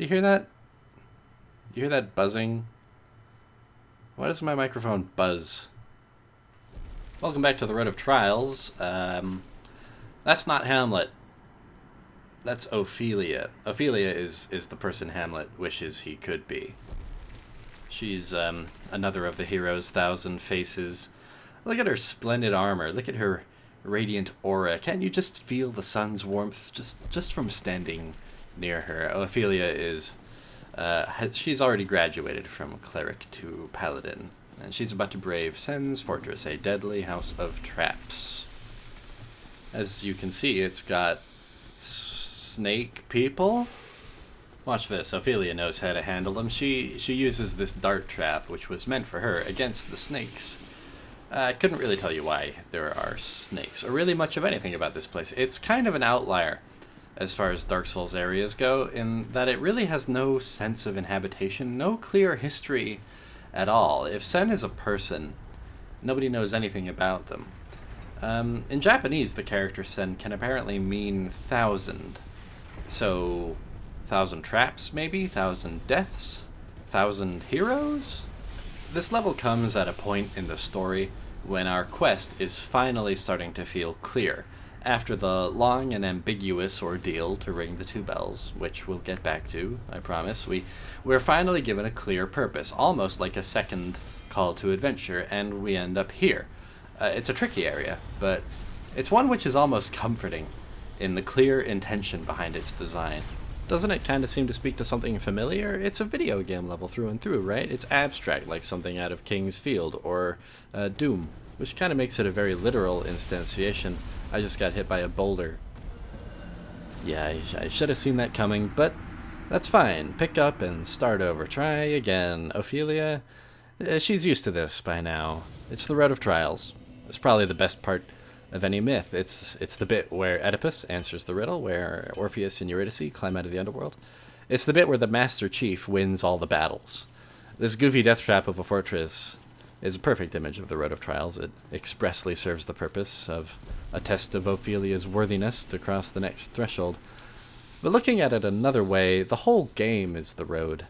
You hear that? You hear that buzzing? Why does my microphone buzz? Welcome back to the Road of Trials. That's not Hamlet. That's Ophelia. Ophelia is the person Hamlet wishes he could be. She's another of the hero's thousand faces. Look at her splendid armor. Look at her radiant aura. Can't you just feel the sun's warmth just from standing near her? Ophelia is... she's already graduated from cleric to paladin, and she's about to brave Sen's fortress, a deadly house of traps. As you can see, it's got snake people. Watch this. Ophelia knows how to handle them. She uses this dart trap, which was meant for her, against the snakes. I couldn't really tell you why there are snakes, or really much of anything about this place. It's kind of an outlier as far as Dark Souls areas go, in that it really has no sense of inhabitation, no clear history at all. If Sen is a person, nobody knows anything about them. In Japanese, the character Sen can apparently mean 1,000. So, 1,000 traps, maybe? 1,000 deaths? 1,000 heroes? This level comes at a point in the story when our quest is finally starting to feel clear, after the long and ambiguous ordeal to ring the two bells, which we'll get back to, I promise. We're finally given a clear purpose, almost like a second call to adventure, and we end up here. It's a tricky area, but it's one which is almost comforting in the clear intention behind its design. Doesn't it kind of seem to speak to something familiar? It's a video game level through and through, right? It's abstract, like something out of King's Field or Doom, which kind of makes it a very literal instantiation. I just got hit by a boulder. Yeah, I should have seen that coming, but that's fine. Pick up and start over. Try again. Ophelia, she's used to this by now. It's the Road of Trials. It's probably the best part of any myth. It's the bit where Oedipus answers the riddle, where Orpheus and Eurydice climb out of the underworld. It's the bit where the Master Chief wins all the battles. This goofy death trap of a fortress is a perfect image of the Road of Trials. It expressly serves the purpose of a test of Ophelia's worthiness to cross the next threshold. But looking at it another way, the whole game is the road.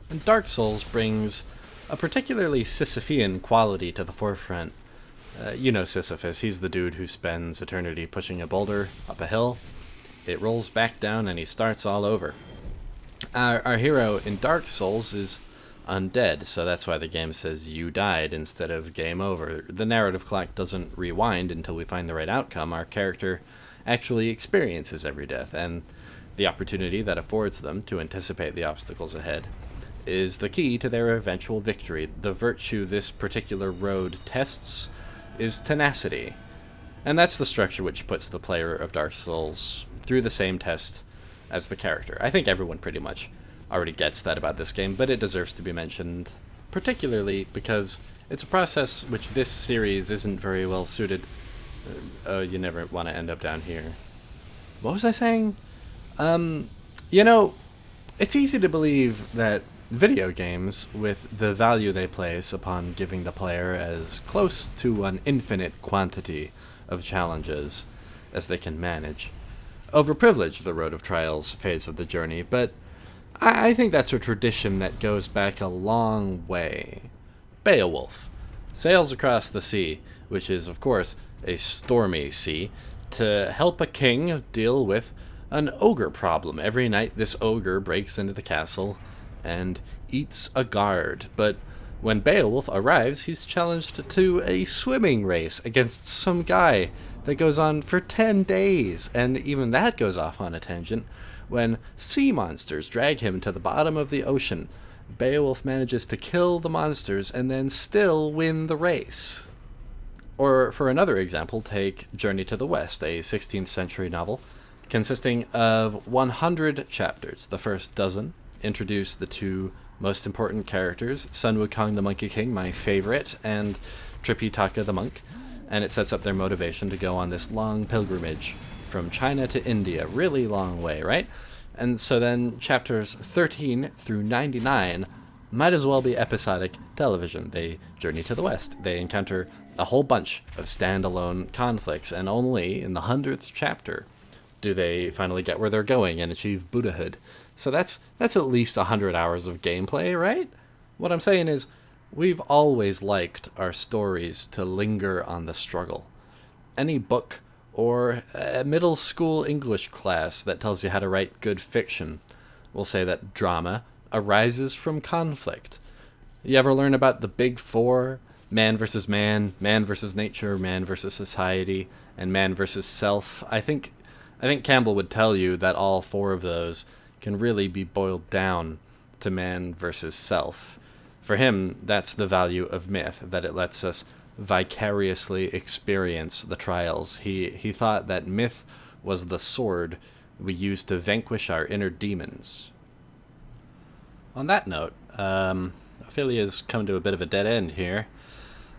And Dark Souls brings a particularly Sisyphean quality to the forefront. You know Sisyphus, he's the dude who spends eternity pushing a boulder up a hill. It rolls back down and he starts all over. Our hero in Dark Souls is undead, so that's why the game says you died instead of game over. The narrative clock doesn't rewind until we find the right outcome. Our character actually experiences every death, and the opportunity that affords them to anticipate the obstacles ahead is the key to their eventual victory. The virtue this particular road tests is tenacity, and that's the structure which puts the player of Dark Souls through the same test as the character. I think everyone pretty much already gets that about this game, but it deserves to be mentioned, particularly because it's a process which this series isn't very well suited. Oh, you never want to end up down here. What was I saying? You know, it's easy to believe that video games, with the value they place upon giving the player as close to an infinite quantity of challenges as they can manage, overprivilege the Road of Trials phase of the journey, but I think that's a tradition that goes back a long way. Beowulf sails across the sea, which is, of course, a stormy sea, to help a king deal with an ogre problem. Every night this ogre breaks into the castle and eats a guard, but when Beowulf arrives, he's challenged to a swimming race against some guy that goes on for 10 days, and even that goes off on a tangent. When sea monsters drag him to the bottom of the ocean, Beowulf manages to kill the monsters and then still win the race. Or, for another example, take Journey to the West, a 16th century novel consisting of 100 chapters. The first dozen introduce the two most important characters, Sun Wukong the Monkey King, my favorite, and Tripitaka the monk, and it sets up their motivation to go on this long pilgrimage from China to India. Really long way, right? And so then chapters 13 through 99 might as well be episodic television. They journey to the West. They encounter a whole bunch of standalone conflicts, and only in the 100th chapter do they finally get where they're going and achieve Buddhahood. So that's at least 100 hours of gameplay, right? What I'm saying is, we've always liked our stories to linger on the struggle. Any book or a middle school English class that tells you how to write good fiction will say that drama arises from conflict. You ever learn about the big four? Man versus man versus nature, man versus society, and man versus self. I think Campbell would tell you that all four of those can really be boiled down to man versus self. For him, that's the value of myth, that it lets us vicariously experience the trials. He thought that myth was the sword we use to vanquish our inner demons. On that note, Ophelia's come to a bit of a dead end here.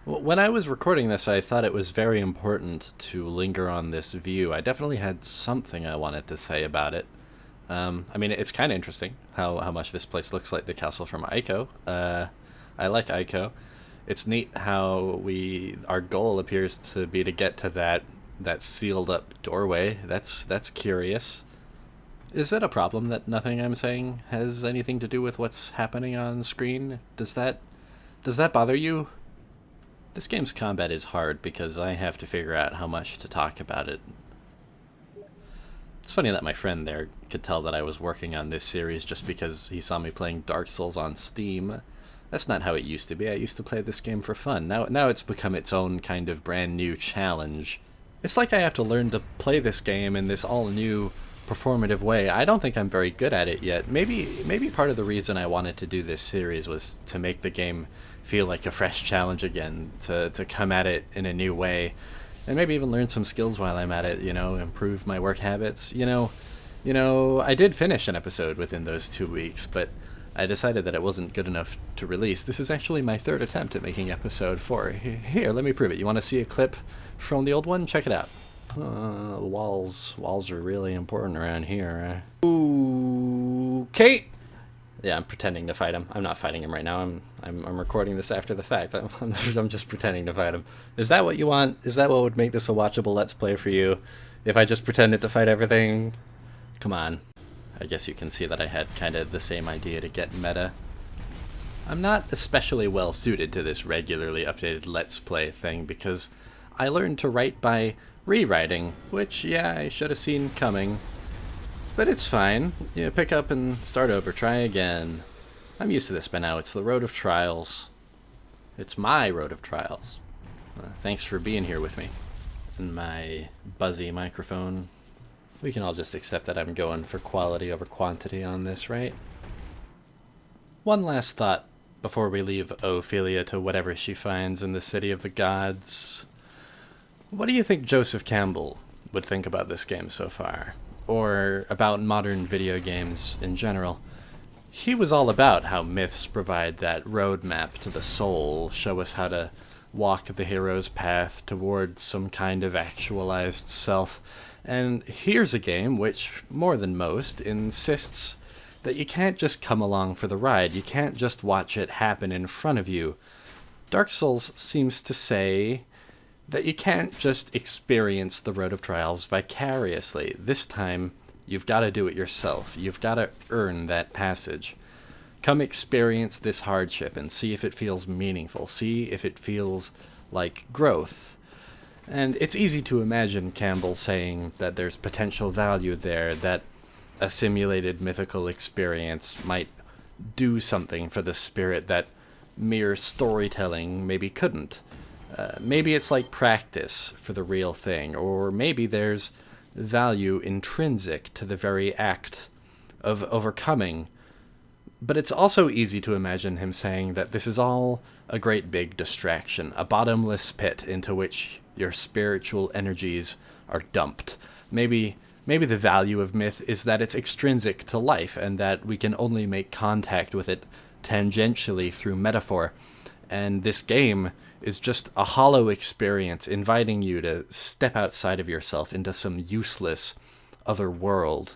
When I was recording this, I thought it was very important to linger on this view. I definitely had something I wanted to say about it. I mean, it's kind of interesting how much this place looks like the castle from Ico. I like Ico. It's neat how our goal appears to be to get to that sealed up doorway. That's curious. Is it a problem that nothing I'm saying has anything to do with what's happening on screen? Does that bother you? This game's combat is hard because I have to figure out how much to talk about it. It's funny that my friend there could tell that I was working on this series just because he saw me playing Dark Souls on Steam. That's not how it used to be. I used to play this game for fun. Now it's become its own kind of brand new challenge. It's like I have to learn to play this game in this all new performative way. I don't think I'm very good at it yet. Maybe part of the reason I wanted to do this series was to make the game feel like a fresh challenge again, to come at it in a new way, and maybe even learn some skills while I'm at it, improve my work habits. I did finish an episode within those 2 weeks, but I decided that it wasn't good enough to release. This is actually my third attempt at making episode 4. Here, let me prove it. You want to see a clip from the old one? Check it out. Walls are really important around here. Ooh, Kate! Yeah, I'm pretending to fight him. I'm not fighting him right now. I'm recording this after the fact. I'm just pretending to fight him. Is that what you want? Is that what would make this a watchable Let's Play for you? If I just pretended to fight everything? Come on. I guess you can see that I had kind of the same idea to get meta. I'm not especially well suited to this regularly updated Let's Play thing because I learned to write by rewriting, which, yeah, I should have seen coming. But it's fine. You pick up and start over. Try again. I'm used to this by now. It's the road of trials. It's my road of trials. Thanks for being here with me. And my buzzy microphone. We can all just accept that I'm going for quality over quantity on this, right? One last thought before we leave Ophelia to whatever she finds in the City of the Gods. What do you think Joseph Campbell would think about this game so far? Or about modern video games in general? He was all about how myths provide that roadmap to the soul, show us how to walk the hero's path toward some kind of actualized self. And here's a game which, more than most, insists that you can't just come along for the ride. You can't just watch it happen in front of you. Dark Souls seems to say that you can't just experience the road of trials vicariously. This time, you've got to do it yourself. You've got to earn that passage. Come experience this hardship and see if it feels meaningful. See if it feels like growth. And it's easy to imagine Campbell saying that there's potential value there, that a simulated mythical experience might do something for the spirit that mere storytelling maybe couldn't. Maybe it's like practice for the real thing, or maybe there's value intrinsic to the very act of overcoming. But it's also easy to imagine him saying that this is all a great big distraction, a bottomless pit into which your spiritual energies are dumped. Maybe the value of myth is that it's extrinsic to life, and that we can only make contact with it tangentially through metaphor. And this game is just a hollow experience inviting you to step outside of yourself into some useless other world.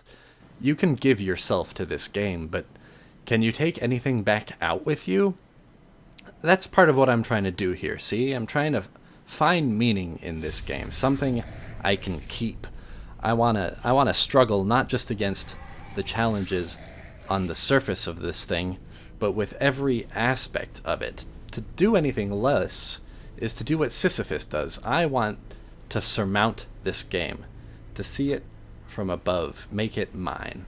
You can give yourself to this game, but can you take anything back out with you? That's part of what I'm trying to do here, see? I'm trying to find meaning in this game, something I can keep. I wanna struggle not just against the challenges on the surface of this thing, but with every aspect of it. To do anything less is to do what Sisyphus does. I want to surmount this game, to see it from above, make it mine.